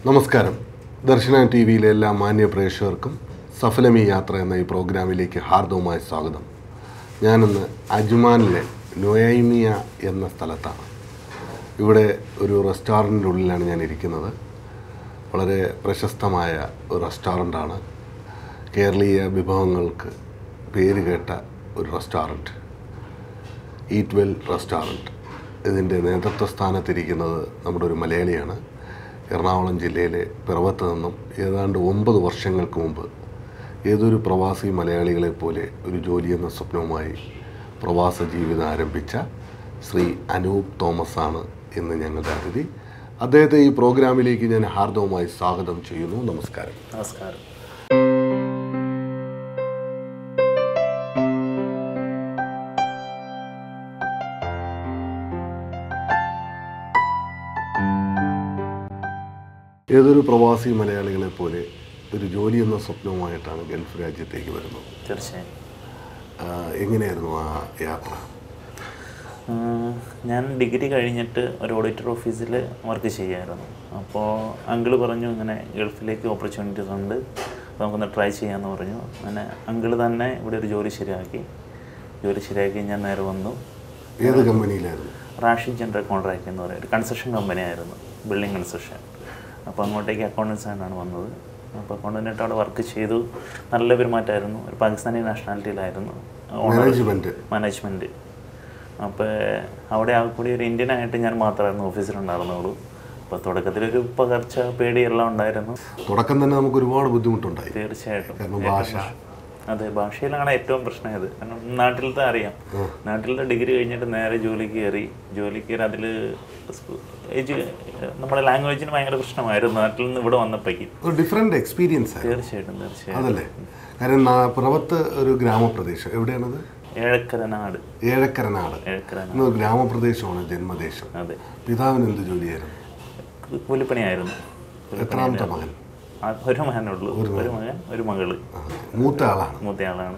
നമസ്കാരം. ദർശന ടി വിയിലെ എല്ലാ മാന്യ പ്രേക്ഷകർക്കും സഫലമീ യാത്ര എന്ന ഈ പ്രോഗ്രാമിലേക്ക് ഹാർദവമായ സ്വാഗതം. ഞാനിന്ന് അജ്മാനിലെ നൊയൈമിയ എന്ന സ്ഥലത്താണ്. ഇവിടെ ഒരു റെസ്റ്റോറൻറ്റിൻ്റെ ഉള്ളിലാണ് ഞാൻ ഇരിക്കുന്നത്. വളരെ പ്രശസ്തമായ ഒരു റെസ്റ്റോറൻ്റാണ്. കേരളീയ വിഭവങ്ങൾക്ക് പേര് കേട്ട ഒരു റെസ്റ്റോറൻറ്റ്, ഈറ്റ് വെൽ റെസ്റ്റോറൻറ്റ്. ഇതിൻ്റെ നേതൃത്വ സ്ഥാനത്തിരിക്കുന്നത് നമ്മുടെ ഒരു മലയാളിയാണ്. എറണാകുളം ജില്ലയിലെ പിറവത്ത് നിന്നും ഏതാണ്ട് 9 വർഷങ്ങൾക്ക് മുമ്പ് ഏതൊരു പ്രവാസി മലയാളികളെ പോലെ ഒരു ജോലിയെന്ന സ്വപ്നവുമായി പ്രവാസ ജീവിതം ആരംഭിച്ച ശ്രീ അനൂപ് തോമസ് ആണ് ഇന്ന് ഞങ്ങളുടെ അതിഥി. അദ്ദേഹത്തെ ഈ പ്രോഗ്രാമിലേക്ക് ഞാൻ ഹാർദവമായി സ്വാഗതം ചെയ്യുന്നു. നമസ്കാരം. നമസ്കാരം. ഏതൊരു പ്രവാസി മലയാളികളെ പോലെ ഒരു ജോലി എന്ന സ്വപ്നവുമായിട്ടാണ് ഗൾഫ് രാജ്യത്തേക്ക് വരുന്നത്. തീർച്ചയായും. എങ്ങനെയായിരുന്നു ആ യാത്ര? ഞാൻ ഡിഗ്രി കഴിഞ്ഞിട്ട് ഒരു ഓഡിറ്റർ ഓഫീസിൽ വർക്ക് ചെയ്യായിരുന്നു. അപ്പോൾ അങ്കിള് പറഞ്ഞു ഇങ്ങനെ ഗൾഫിലേക്ക് ഓപ്പർച്യൂണിറ്റീസ് ഉണ്ട്, നമുക്കൊന്ന് ട്രൈ ചെയ്യാമെന്ന് പറഞ്ഞു. അങ്ങനെ അങ്കിള് തന്നെ ഇവിടെ ഒരു ജോലി ശരിയാക്കി ഞാൻ നേരെ വന്നു. ഏത് കമ്പനിയിലായിരുന്നു? റാഷി ജനറൽ കോൺട്രാക്ട് എന്ന് പറയുന്നത് ഒരു കൺസ്ട്രക്ഷൻ കമ്പനിയായിരുന്നു, ബിൽഡിംഗ് കൺസ്ട്രക്ഷൻ. അപ്പോൾ അങ്ങോട്ടേക്ക് അക്കൗണ്ടൻസ് ആയിട്ടാണ് വന്നത്. അപ്പോൾ അക്കൗണ്ടൻ്റായിട്ട് അവിടെ വർക്ക് ചെയ്തു. നല്ല പെരുമാറ്റമായിരുന്നു. ഒരു പാകിസ്ഥാനി നാഷണാലിറ്റിയിലായിരുന്നു മാനേജ്മെൻറ്റ്. അപ്പോൾ അവിടെ ആ കൂടി ഒരു ഇന്ത്യനായിട്ട് ഞാൻ മാത്രമായിരുന്നു ഓഫീസിലുണ്ടായിരുന്നുള്ളൂ. അപ്പോൾ തുടക്കത്തിലൊരു പകർച്ച പേടിയെല്ലാം ഉണ്ടായിരുന്നു. തുടക്കം തന്നെ നമുക്ക് ഒരുപാട് ബുദ്ധിമുട്ടുണ്ടായി. തീർച്ചയായിട്ടും. അതെ, ഭാഷയിലാണ് ഏറ്റവും പ്രശ്നമായത്. കാരണം നാട്ടിലത്തെ അറിയാം, നാട്ടിലത്തെ ഡിഗ്രി കഴിഞ്ഞിട്ട് നേരെ ജോലിക്ക് കയറി അതിൽ നമ്മുടെ ലാംഗ്വേജിന് ഭയങ്കര പ്രശ്നമായിരുന്നു. നാട്ടിൽ നിന്ന് ഇവിടെ വന്നപ്പോഴേക്കും ഡിഫറെന്റ് എക്സ്പീരിയൻസ്. തീർച്ചയായിട്ടും. അതല്ലേ? കാരണം പിറവത്ത് ഒരു ഗ്രാമപ്രദേശം, എവിടെയാണത്? ഏഴക്കരനാട് ഗ്രാമപ്രദേശമാണ് ജന്മദേശം. അതെ. പിതാവിന് എന്ത് ജോലിയായിരുന്നു? കൂലിപ്പണിയായിരുന്നു. എത്രാമത്തെ മകൻ? ഒരു മകനുള്ളൂ. ഒരു മകൻ, ഒരു മകള്. മൂത്ത ആളാണ്.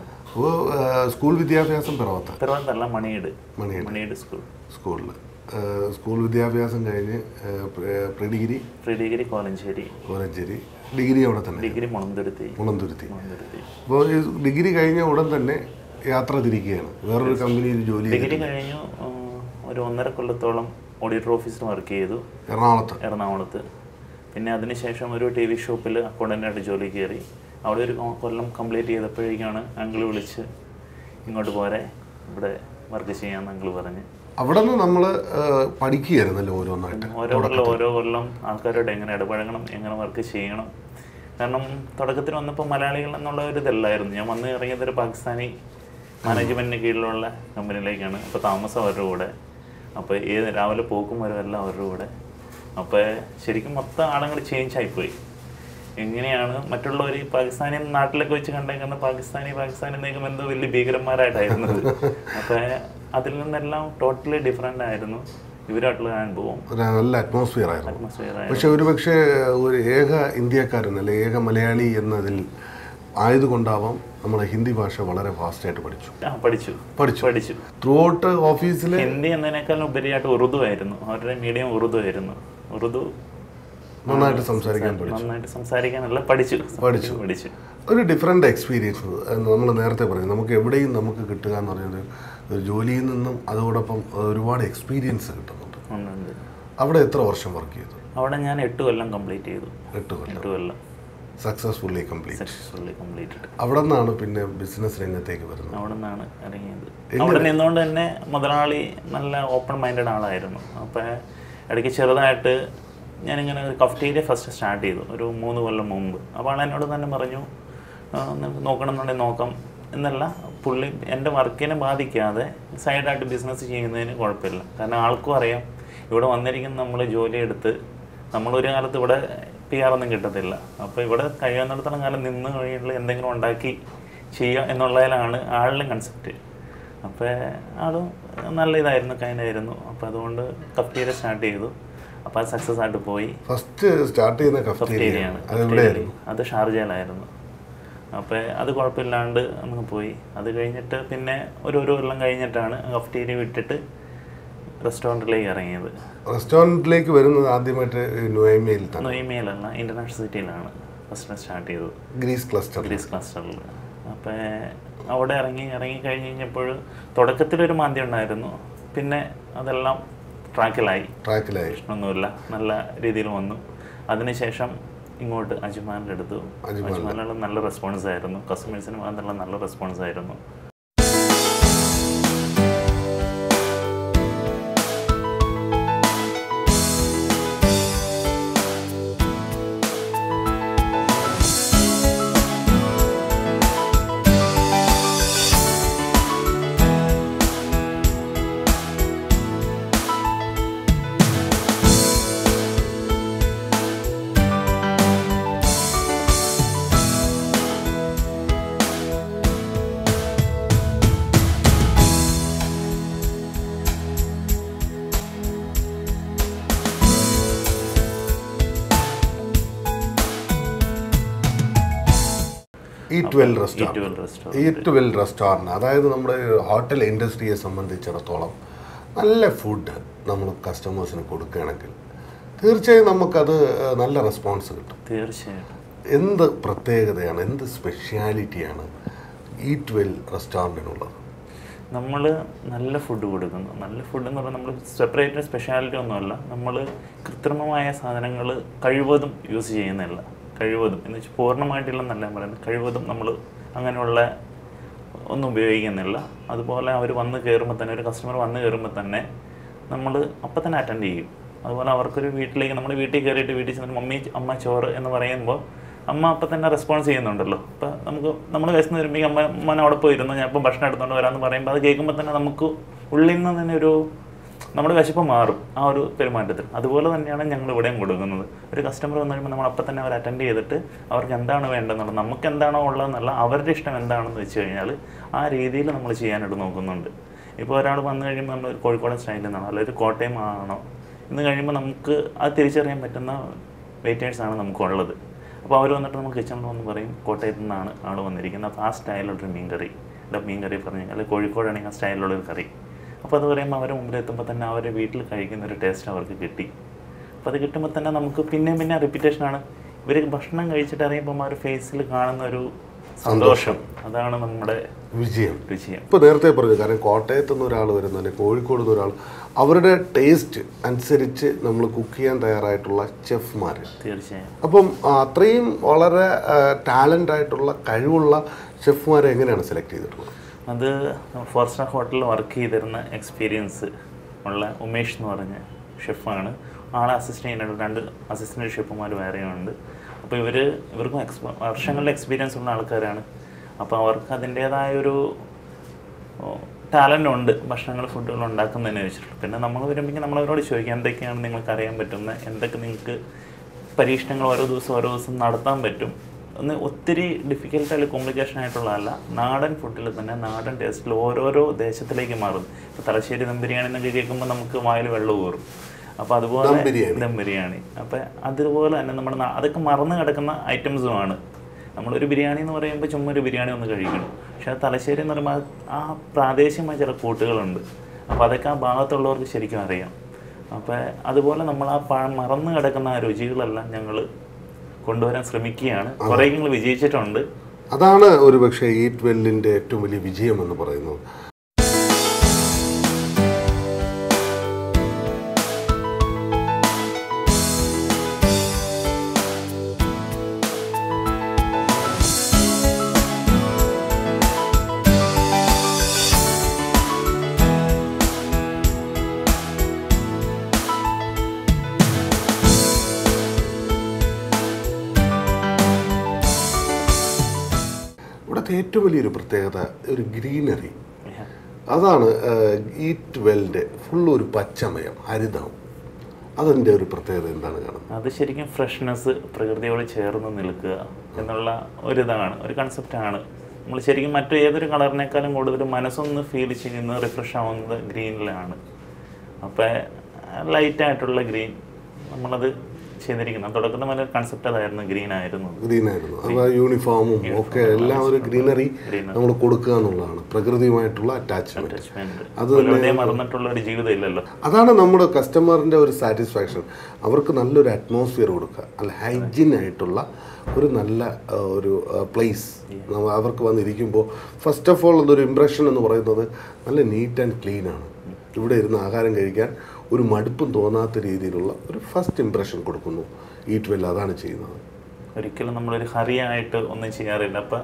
സ്കൂൾ വിദ്യാഭ്യാസം പിറവത്തല്ല, മണിയുടെ സ്കൂളിൽ സ്കൂൾ വിദ്യാഭ്യാസം കഴിഞ്ഞ് പ്രീ ഡിഗ്രി കോലഞ്ചേരി, ഡിഗ്രി അവിടെ തന്നെ. ഡിഗ്രി മുളന്തുരുത്തി. അപ്പോൾ ഡിഗ്രി കഴിഞ്ഞ ഉടൻ തന്നെ യാത്ര തിരിക്കുകയാണ്, വേറൊരു കമ്പനിയിൽ ജോലി. ഡിഗ്രി കഴിഞ്ഞു ഒരു 1.5 കൊല്ലത്തോളം ഓഡിറ്റർ ഓഫീസിൽ വർക്ക് ചെയ്തു എറണാകുളത്ത്. പിന്നെ അതിനുശേഷം ഒരു TV ഷോപ്പിൽ അക്കൗണ്ടൻ്റായിട്ട് ജോലി കയറി. അവിടെ ഒരു കൊല്ലം കംപ്ലീറ്റ് ചെയ്തപ്പോഴേക്കാണ് അങ്കിള് വിളിച്ച് ഇങ്ങോട്ട് പോരെ, ഇവിടെ വർക്ക് ചെയ്യാമെന്ന് അങ്കിള് പറഞ്ഞ്. അവിടെ നിന്ന് നമ്മൾ പഠിക്കുകയായിരുന്നല്ലോ ഓരോന്നായിട്ട്. ഓരോ കൊല്ലം ആൾക്കാരോട് എങ്ങനെ ഇടപഴകണം, എങ്ങനെ വർക്ക് ചെയ്യണം. കാരണം തുടക്കത്തിൽ വന്നപ്പോൾ മലയാളികൾ എന്നുള്ള ഒരു ഇതല്ലായിരുന്നു. ഞാൻ വന്ന് ഇറങ്ങിയത് ഒരു പാകിസ്ഥാനി മാനേജ്മെൻറ്റിന് കീഴിലുള്ള കമ്പനിയിലേക്കാണ്. അപ്പോൾ താമസം അവരുടെ കൂടെ, അപ്പോൾ രാവിലെ പോക്കും വരുമല്ല അവരുടെ കൂടെ. അപ്പോൾ ശരിക്കും മൊത്തം ആളുകൾ ചേഞ്ച് ആയിപ്പോയി. എങ്ങനെയാണ് മറ്റുള്ളവർ ഈ പാകിസ്ഥാനി നാട്ടിലൊക്കെ വെച്ച് കണ്ടേക്കുന്ന പാകിസ്ഥാനി എന്നേക്കും എന്തോ വലിയ ഭീകരന്മാരായിട്ടായിരുന്നത്. അപ്പോൾ അതിൽ നിന്നെല്ലാം ടോട്ടലി ഡിഫറെൻ്റ് ആയിരുന്നു ഇവരായിട്ടുള്ള അനുഭവം. നല്ല അറ്റ്മോസ്ഫിയർ ആയിരുന്നു. പക്ഷെ ഒരുപക്ഷെ ഒരു ഏക ഇന്ത്യക്കാരൻ അല്ലെ ഏക മലയാളി എന്നതിൽ ആയതുകൊണ്ടാവാം നമ്മളെ ഹിന്ദി ഭാഷ വളരെ ഫാസ്റ്റായിട്ട് പഠിച്ചു. ത്രൂ ഔട്ട് ഓഫീസിൽ ഹിന്ദി എന്നതിനേക്കാളും ഉപരിയായിട്ട് ഉറുദു ആയിരുന്നു. അവരുടെ മീഡിയം ഉറുദു ആയിരുന്നു. ഉറുദു നന്നായിട്ട് സംസാരിക്കാനല്ല പഠിച്ചു. ഒരു ഡിഫറെൻ്റ് എക്സ്പീരിയൻസ് നമ്മൾ നേരത്തെ പറഞ്ഞു. നമുക്ക് എവിടെയും നമുക്ക് കിട്ടുക എന്ന് പറയുന്നത് ഒരു ജോലിയിൽ നിന്നും അതോടൊപ്പം ഒരുപാട് എക്സ്പീരിയൻസ് കിട്ടുന്നുണ്ട്. അവിടെ എത്ര വർഷം വർക്ക് ചെയ്തു? അവിടെ ഞാൻ 8 കൊല്ലം കംപ്ലീറ്റ് ചെയ്തു. 8 കൊല്ലം സക്സസ്ഫുള്ളി കംപ്ലീറ്റ്. അവിടെ നിന്നാണ് പിന്നെ ബിസിനസ് രംഗത്തേക്ക് വരുന്നത്. അവിടെ നിന്നാണ് ഇറങ്ങിയത്. അവിടെ നിന്നുകൊണ്ട് തന്നെ മുതലാളി നല്ല ഓപ്പൺ മൈൻഡഡ് ആളായിരുന്നു. അപ്പോൾ ഇടയ്ക്ക് ചെറുതായിട്ട് ഞാനിങ്ങനെ ഒരു കഫ്റ്റീരിയ ഫസ്റ്റ് സ്റ്റാർട്ട് ചെയ്തു ഒരു 3 കൊല്ലം മുമ്പ്. അപ്പോൾ ആൾ എന്നോട് തന്നെ പറഞ്ഞു നോക്കണമെന്നുണ്ടെങ്കിൽ നോക്കാം എന്നല്ല, പുള്ളി എൻ്റെ വർക്കിനെ ബാധിക്കാതെ സൈഡായിട്ട് ബിസിനസ് ചെയ്യുന്നതിന് കുഴപ്പമില്ല. കാരണം ആൾക്കും അറിയാം ഇവിടെ വന്നിരിക്കുന്ന നമ്മൾ ജോലിയെടുത്ത് നമ്മളൊരു കാലത്ത് ഇവിടെ PR ഒന്നും കിട്ടത്തില്ല. അപ്പോൾ ഇവിടെ കഴിയുന്നിടത്തോളം കാലം നിന്ന് കഴിയുമ്പോൾ എന്തെങ്കിലും ഉണ്ടാക്കി ചെയ്യുക എന്നുള്ളതിലാണ് ആളുടെ കൺസെപ്റ്റ്. അപ്പോൾ അതും നല്ല ഇതായിരുന്നു, കൈൻഡായിരുന്നു. അപ്പോൾ അതുകൊണ്ട് കഫ്റ്റീരിയ സ്റ്റാർട്ട് ചെയ്തു. അപ്പോൾ അത് സക്സസ് ആയിട്ട് പോയി. ഫസ്റ്റ് സ്റ്റാർട്ട് ചെയ്യുന്ന കഫ്റ്റീരിയയാണ് അത് ഷാർജയിലായിരുന്നു. അപ്പോൾ അത് കുഴപ്പമില്ലാണ്ട് നമുക്ക് പോയി. അത് കഴിഞ്ഞിട്ട് പിന്നെ ഒരു കൊല്ലം കഴിഞ്ഞിട്ടാണ് കഫ്റ്റീരിയ വിട്ടിട്ട് റെസ്റ്റോറൻറ്റിലേക്ക് ഇറങ്ങിയത്. റെസ്റ്റോറൻറ്റിലേക്ക് വരുന്നത് ആദ്യമായിട്ട് നൊയ്മയിലല്ല, ഇൻ്റർനാഷണൽ സിറ്റിയിലാണ് ഫസ്റ്റ് സ്റ്റാർട്ട് ചെയ്തത്, ഗ്രീസ് ക്ലസ്റ്ററിൽ. അപ്പോൾ അവിടെ ഇറങ്ങി കഴിഞ്ഞപ്പോൾ തുടക്കത്തിലൊരു മാന്ദ്യം ഉണ്ടായിരുന്നു. പിന്നെ അതെല്ലാം ട്രാക്കിലായി, പ്രശ്നമൊന്നുമില്ല, നല്ല രീതിയിൽ വന്നു. അതിനുശേഷം ഇങ്ങോട്ട് അജ്മാനിലെടുത്തു. അജ്മാനിലുള്ള നല്ല റെസ്പോൺസ് ആയിരുന്നു, കസ്റ്റമേഴ്സിന് മാത്രമുള്ള നല്ല റെസ്പോൺസ് ആയിരുന്നു. Eat Well റെസ്റ്റോറൻറ്റ്, അതായത് നമ്മുടെ ഹോട്ടൽ ഇൻഡസ്ട്രിയെ സംബന്ധിച്ചിടത്തോളം നല്ല ഫുഡ് നമ്മൾ കസ്റ്റമേഴ്സിന് കൊടുക്കുകയാണെങ്കിൽ തീർച്ചയായും നമുക്കത് നല്ല റെസ്പോൺസ് കിട്ടും. തീർച്ചയായിട്ടും. എന്ത് പ്രത്യേകതയാണ്, എന്ത് സ്പെഷ്യാലിറ്റിയാണ് ഈറ്റ് വെൽ റെസ്റ്റോറൻറ്റിനുള്ളത്? നമ്മൾ നല്ല ഫുഡ് കൊടുക്കുന്നു. നല്ല ഫുഡ് എന്ന് പറഞ്ഞാൽ നമ്മൾ സെപ്പറേറ്റ് സ്പെഷ്യാലിറ്റി ഒന്നുമല്ല. നമ്മൾ കൃത്രിമമായ സാധനങ്ങൾ കഴിവതും യൂസ് ചെയ്യുന്നില്ല. കഴിവതും എന്ന് വെച്ചാൽ പൂർണ്ണമായിട്ടില്ലെന്നല്ല പറയുന്നത്, കഴിവതും നമ്മൾ അങ്ങനെയുള്ള ഒന്നും ഉപയോഗിക്കുന്നില്ല. അതുപോലെ അവർ വന്ന് കയറുമ്പോൾ തന്നെ, ഒരു കസ്റ്റമർ വന്ന് കയറുമ്പോൾ തന്നെ നമ്മൾ അപ്പം തന്നെ അറ്റൻഡ് ചെയ്യും. അതുപോലെ അവർക്കൊരു വീട്ടിലേക്ക്, നമ്മുടെ വീട്ടിൽ കയറിയിട്ട് വീട്ടിൽ ചെന്നിട്ട് അമ്മ ചോറ് എന്ന് പറയുമ്പോൾ അമ്മ അപ്പം തന്നെ റെസ്പോൺസ് ചെയ്യുന്നുണ്ടല്ലോ. അപ്പം നമ്മൾ വിശന്ന് വരുമ്പോൾ അമ്മ അവിടെ പോയിരുന്നു, ഞാൻ ഇപ്പം ഭക്ഷണം എടുത്തുകൊണ്ട് വരാമെന്ന് പറയുമ്പോൾ അത് കേൾക്കുമ്പോൾ തന്നെ നമുക്ക് ഉള്ളിൽ നിന്ന് തന്നെ നമ്മുടെ വിശപ്പ് മാറും ആ ഒരു പെരുമാറ്റത്തിൽ. അതുപോലെ തന്നെയാണ് ഞങ്ങൾ ഇവിടെയും കൊടുക്കുന്നത്. ഒരു കസ്റ്റമർ വന്നു കഴിയുമ്പോൾ നമ്മൾ അപ്പം തന്നെ അവർ അറ്റൻഡ് ചെയ്തിട്ട് അവർക്ക് എന്താണ് വേണ്ടതെന്നുള്ളത്, നമുക്ക് എന്താണോ ഉള്ളതെന്നല്ല, അവരുടെ ഇഷ്ടം എന്താണെന്ന് വെച്ച് കഴിഞ്ഞാൽ ആ രീതിയിൽ നമ്മൾ ചെയ്യാനായിട്ട് നോക്കുന്നുണ്ട്. ഇപ്പോൾ ഒരാൾ വന്നു കഴിയുമ്പോൾ നമ്മൾ കോഴിക്കോടൻ സ്റ്റൈലിൽ നിന്നാണോ അല്ലെങ്കിൽ കോട്ടയം ആണോ എന്ന് കഴിയുമ്പോൾ നമുക്ക് അത് തിരിച്ചറിയാൻ പറ്റുന്ന വെയിറ്റേഴ്സാണ് നമുക്കുള്ളത്. അപ്പോൾ അവർ വന്നിട്ട് നമുക്ക് കിച്ചണിൽ വന്ന് പറയും കോട്ടയത്തു നിന്നാണ് ആൾ വന്നിരിക്കുന്നത്, അപ്പോൾ ആ സ്റ്റൈലുള്ളൊരു മീൻ കറി പറഞ്ഞു കഴിഞ്ഞാൽ കോഴിക്കോടാണെങ്കിൽ ആ സ്റ്റൈലുള്ളൊരു കറി. അപ്പോൾ അത് പറയുമ്പോൾ അവരെ മുമ്പിലെത്തുമ്പോൾ തന്നെ അവരെ വീട്ടിൽ കഴിക്കുന്ന ഒരു ടേസ്റ്റ് അവർക്ക് കിട്ടി. അപ്പോൾ അത് കിട്ടുമ്പോൾ തന്നെ നമുക്ക് പിന്നെ റിപ്പീറ്റേഷനാണ്. ഇവർ ഭക്ഷണം കഴിച്ചിട്ട് അറിയുമ്പോൾ അവർ ഫേസിൽ കാണുന്ന ഒരു സന്തോഷം, അതാണ് നമ്മുടെ വിജയം. ഇപ്പോൾ നേരത്തെ പറഞ്ഞു, കാരണം കോട്ടയത്തു നിന്ന് ഒരാൾ വരുന്ന അല്ലെങ്കിൽ കോഴിക്കോട് നിന്ന് ഒരാൾ, അവരുടെ ടേസ്റ്റ് അനുസരിച്ച് നമ്മൾ കുക്ക് ചെയ്യാൻ തയ്യാറായിട്ടുള്ള ചെഫ്മാർ. തീർച്ചയായും. അപ്പം അത്രയും വളരെ ടാലൻ്റ് ആയിട്ടുള്ള കഴിവുള്ള ഷെഫ്മാരെ എങ്ങനെയാണ് സെലക്ട് ചെയ്തിട്ടുള്ളത്? അത് 4 സ്റ്റാർ ഹോട്ടലിൽ വർക്ക് ചെയ്തിരുന്ന എക്സ്പീരിയൻസ് ഉള്ള ഉമേഷ് എന്ന് പറഞ്ഞ ഷെഫാണ്. ആളെ അസിസ്റ്റ് ചെയ്യാനായിട്ട് 2 അസിസ്റ്റൻ്റ് ഷെഫുമാർ വേറെയുണ്ട്. അപ്പോൾ ഇവർക്കും വർഷങ്ങളുടെ എക്സ്പീരിയൻസ് ഉള്ള ആൾക്കാരാണ്. അപ്പോൾ അവർക്ക് അതിൻ്റേതായൊരു ടാലൻ്റ് ഉണ്ട് ഭക്ഷണങ്ങൾ, ഫുഡുകൾ ഉണ്ടാക്കുന്നതിനെ വെച്ചിട്ടുള്ളൂ. പിന്നെ നമ്മൾ വരുമ്പോൾ നമ്മളവരോട് ചോദിക്കാം എന്തൊക്കെയാണ് നിങ്ങൾക്ക് അറിയാൻ പറ്റുന്നത്, എന്തൊക്കെ നിങ്ങൾക്ക് പരീക്ഷണങ്ങൾ ഓരോ ദിവസം നടത്താൻ പറ്റും. ഒത്തിരി ഡിഫിക്കൽട്ട് അല്ലെങ്കിൽ കോംപ്ലിക്കേഷൻ ആയിട്ടുള്ളതല്ല. നാടൻ ഫുഡിൽ തന്നെ നാടൻ ടേസ്റ്റിൽ ഓരോരോ ദേശത്തിലേക്ക് മാറും. ഇപ്പോൾ തലശ്ശേരി ദം ബിരിയാണി എന്നൊക്കെ കേൾക്കുമ്പോൾ നമുക്ക് വായിൽ വെള്ളം ഊറും. അപ്പോൾ അതുപോലെ ദം ബിരിയാണി, അപ്പോൾ അതുപോലെ തന്നെ നമ്മുടെ അതൊക്കെ മറന്നു കിടക്കുന്ന ഐറ്റംസുമാണ്. നമ്മളൊരു ബിരിയാണി എന്ന് പറയുമ്പോൾ ചുമ്മാ ഒരു ബിരിയാണി ഒന്ന് കഴിക്കണം. പക്ഷേ തലശ്ശേരി എന്ന് പറയുമ്പോൾ ആ പ്രാദേശികമായ ചില കൂട്ടുകളുണ്ട്. അപ്പോൾ അതൊക്കെ ആ ഭാഗത്തുള്ളവർക്ക് ശരിക്കും അറിയാം. അപ്പോൾ അതുപോലെ നമ്മൾ ആ മറന്നു കിടക്കുന്ന ആ രുചികളെല്ലാം ഞങ്ങൾ കൊണ്ടുവരാൻ ശ്രമിക്കുകയാണ്. കുറേ ഞങ്ങൾ വിജയിച്ചിട്ടുണ്ട്. അതാണ് ഒരു പക്ഷേ ഈറ്റ് വെല്ലിൻ്റെ ഏറ്റവും വലിയ വിജയം എന്ന് പറയുന്നത്. ഇവിടുത്തെ ഏറ്റവും വലിയൊരു പ്രത്യേകത ഒരു ഗ്രീനറി. അതാണ് ഈറ്റ് വെല്ലിൻ്റെ ഫുൾ ഒരു പച്ചമയം, ഹരിതം. അതിൻ്റെ ഒരു പ്രത്യേകത എന്താണ് കാണുന്നത്? അത് ശരിക്കും ഫ്രഷ്നെസ്, പ്രകൃതിയോട് ചേർന്ന് നിൽക്കുക എന്നുള്ള ഒരിതാണ്, ഒരു കൺസെപ്റ്റാണ്. നമ്മൾ ശരിക്കും മറ്റു ഏതൊരു കളറിനേക്കാളും കൂടുതൽ മനസ്സൊന്ന് ഫീൽ ചെയ്യുന്നത്, റിഫ്രഷ് ആവുന്നത് ഗ്രീനിലാണ്. അപ്പോൾ ലൈറ്റായിട്ടുള്ള ഗ്രീൻ നമ്മളത് ചെയ്തിരിക്കുന്നത്. തുടക്കത്തിൽ നല്ല കൺസെപ്റ്റ് അതായിരുന്നു, ഗ്രീൻ ആയിരുന്നു. അപ്പോൾ യൂണിഫോമും ഒക്കെ എല്ലാം ഒരു ഗ്രീനറി നമ്മൾ കൊടുക്കുക എന്നുള്ളതാണ്, പ്രകൃതിയുമായിട്ടുള്ള അറ്റാച്ച്മെന്റ്. അത് മറന്നിട്ടുള്ള ഒരു ജീവിതം ഇല്ലല്ലോ. അതാണ് നമ്മുടെ കസ്റ്റമറിൻ്റെ ഒരു സാറ്റിസ്ഫാക്ഷൻ. അവർക്ക് നല്ലൊരു അറ്റ്മോസ്ഫിയർ കൊടുക്കുക, നല്ല ഹൈജീൻ ആയിട്ടുള്ള ഒരു നല്ല ഒരു പ്ലേസ് അവർക്ക് വന്നിരിക്കുമ്പോൾ ഫസ്റ്റ് ഓഫ് ഓൾ അതൊരു ഇംപ്രഷൻ എന്ന് പറയുന്നത് നല്ല നീറ്റ് ആൻഡ് ക്ലീൻ ആണ്. ഇവിടെ ഇരുന്ന് ആഹാരം കഴിക്കാൻ ഒരു മടുപ്പും തോന്നാത്ത രീതിയിലുള്ള ഒരു ഫസ്റ്റ് ഇംപ്രഷൻ കൊടുക്കുന്നു ഈറ്റ് വെൽ. അതാണ് ചെയ്യുന്നത്. ഒരിക്കലും നമ്മളൊരു ഹറിയായിട്ട് ഒന്നും ചെയ്യാറില്ല. അപ്പോൾ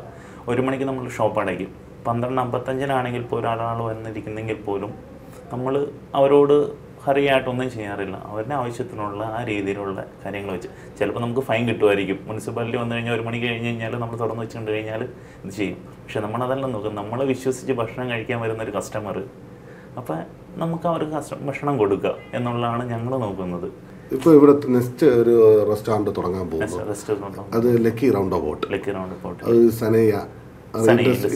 1 മണിക്ക് നമ്മൾ ഷോപ്പ് അടയ്ക്കും. 12:55 പോലും ഒരാൾ വന്നിരിക്കുന്നെങ്കിൽ പോലും നമ്മൾ അവരോട് ഹറിയായിട്ടൊന്നും ചെയ്യാറില്ല. അവരുടെ ആവശ്യത്തിനുള്ള ആ രീതിയിലുള്ള കാര്യങ്ങൾ വെച്ച് ചിലപ്പോൾ നമുക്ക് ഫൈൻ കിട്ടുമായിരിക്കും. മുനിസിപ്പാലിറ്റി വന്നു കഴിഞ്ഞാൽ 1 മണിക്ക് കഴിഞ്ഞ് കഴിഞ്ഞാൽ നമ്മൾ തുറന്ന് വെച്ചുകൊണ്ട് കഴിഞ്ഞാൽ ഇത് ചെയ്യും. പക്ഷെ നമ്മളതെല്ലാം നോക്കും. നമ്മൾ വിശ്വസിച്ച് ഭക്ഷണം കഴിക്കാൻ വരുന്നൊരു കസ്റ്റമർ, അപ്പോൾ നമുക്ക് അവർക്ക് ഭക്ഷണം കൊടുക്കുക എന്നുള്ളതാണ് ഞങ്ങൾ നോക്കുന്നത്. ഇപ്പോൾ ഇവിടെ നെക്സ്റ്റ് ഒരു റെസ്റ്റോറൻറ്റ് തുടങ്ങാൻ പോകുന്നു. അത് ലക്കി റൗണ്ട് അബൌട്ട്. അത് സനയ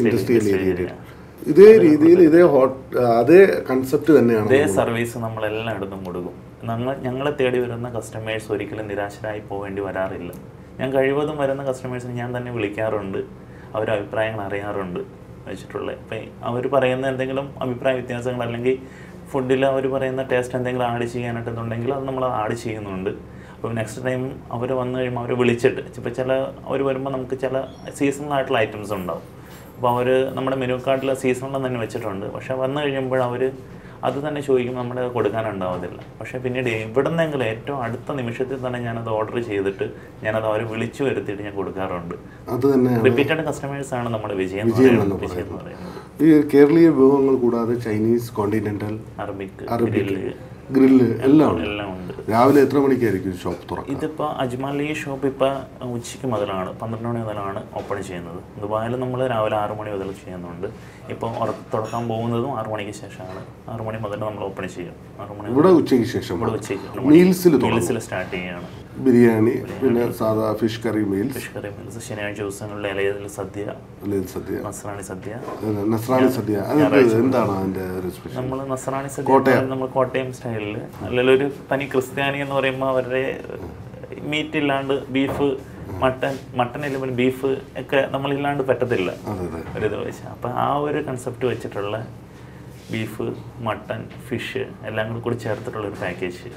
ഇൻഡസ്ട്രിയൽ ഏരിയയിൽ ഇതേ രീതിയിൽ അതേ കൺസെപ്റ്റ് തന്നെയാണ്. ഇതേ സർവീസ് നമ്മൾ എല്ലായിടത്തും കൊടുക്കും. ഞങ്ങളെ തേടി വരുന്ന കസ്റ്റമേഴ്സ് ഒരിക്കലും നിരാശരായി പോവേണ്ടി വരാറില്ല. ഞാൻ കഴിവതും വരുന്ന കസ്റ്റമേഴ്സിന് ഞാൻ തന്നെ വിളിക്കാറുണ്ട്, അവരുടെ അഭിപ്രായങ്ങൾ അറിയാറുണ്ട് വെച്ചിട്ടുള്ളത്. അപ്പം അവർ പറയുന്ന എന്തെങ്കിലും അഭിപ്രായ വ്യത്യാസങ്ങൾ അല്ലെങ്കിൽ ഫുഡിൽ അവർ പറയുന്ന ടേസ്റ്റ് എന്തെങ്കിലും ആഡ് ചെയ്യാനായിട്ടുണ്ടെങ്കിൽ അത് നമ്മൾ ആഡ് ചെയ്യുന്നുണ്ട്. അപ്പോൾ നെക്സ്റ്റ് ടൈം അവർ വന്നു കഴിയുമ്പോൾ അവർ വിളിച്ചിട്ട് ഇപ്പോൾ അവർ വരുമ്പോൾ നമുക്ക് ചില സീസണൽ ആയിട്ടുള്ള ഐറ്റംസ് ഉണ്ടാവും. അപ്പോൾ അവർ നമ്മുടെ മെനു കാർഡിൽ സീസണൽ തന്നെ വെച്ചിട്ടുണ്ട്. പക്ഷേ വന്നു കഴിയുമ്പോൾ അവർ അത് തന്നെ ചോദിക്കുമ്പോൾ നമ്മുടെ കൊടുക്കാനുണ്ടാവത്തില്ല. പക്ഷേ പിന്നീട് ഇവിടെ നിന്നെങ്കിലും ഏറ്റവും അടുത്ത നിമിഷത്തിൽ തന്നെ ഞാനത് ഓർഡർ ചെയ്തിട്ട് ഞാനത് അവരെ വിളിച്ചു വരുത്തിയിട്ട് ഞാൻ കൊടുക്കാറുണ്ട്. അത് തന്നെ റിപ്പീറ്റഡ് കസ്റ്റമേഴ്സാണ് നമ്മുടെ വിജയം എന്ന് പറയുന്നത്. ഈ കേരളീയ വിഭവങ്ങൾ കൂടാതെ ചൈനീസ്, കോണ്ടിനെന്റൽ, അറബിക്, ഗ്രില്ല് എല്ലാം ഉണ്ട്. രാവിലെ എത്ര മണിക്കായിരിക്കും ഷോപ്പ് തുറക്കുക? ഇതിപ്പോൾ അജ്മാലിൽ ഈ ഷോപ്പ് ഇപ്പോൾ ഉച്ചയ്ക്ക് മുതലാണ്, 12 മണി മുതലാണ് ഓപ്പൺ ചെയ്യുന്നത്. ദുബായിൽ നമ്മൾ രാവിലെ 6 മണി മുതൽ ചെയ്യുന്നുണ്ട്. ഇപ്പോൾ തുറക്കാൻ പോകുന്നതും 6 മണിക്ക് ശേഷമാണ്. 6 മണി മുതൽ നമ്മൾ ഓപ്പൺ ചെയ്യും. 6 മണി ഇവിടെ ഉച്ചയ്ക്ക് ശേഷം. ഇവിടെ ഉച്ചയ്ക്ക് മീൽസിൽ സ്റ്റാർട്ട് ചെയ്യുകയാണ്. ബിരിയാണി, പിന്നെ സാധാ ഫിഷ് കറി മീൽസ്. ശനിയാഴ്ച ദിവസങ്ങളിൽ ഇലയിൽ സദ്യ, നസ്രാണി സദ്യ. എന്താണ് അതിന്റെ സ്പെഷ്യൽ? നമ്മൾ നസ്രാണി സദ്യ നമ്മൾ കോട്ടയം സ്റ്റൈലിൽ, അല്ലെങ്കിൽ ഒരു തനി ക്രിസ്ത്യാനി എന്ന് പറയുമ്പോൾ അവരുടെ മീറ്റ് ഇല്ലാണ്ട് ബീഫ്, മട്ടൻ ഇല്ലെങ്കിൽ ബീഫ് ഒക്കെ നമ്മളില്ലാണ്ട് പറ്റത്തില്ല ഒരു ഇത് വെച്ച്. അപ്പം ആ ഒരു കൺസെപ്റ്റ് വെച്ചിട്ടുള്ള ബീഫ്, മട്ടൻ, ഫിഷ് എല്ലാം കൂടി ചേർത്തിട്ടുള്ളൊരു പാക്കേജ്.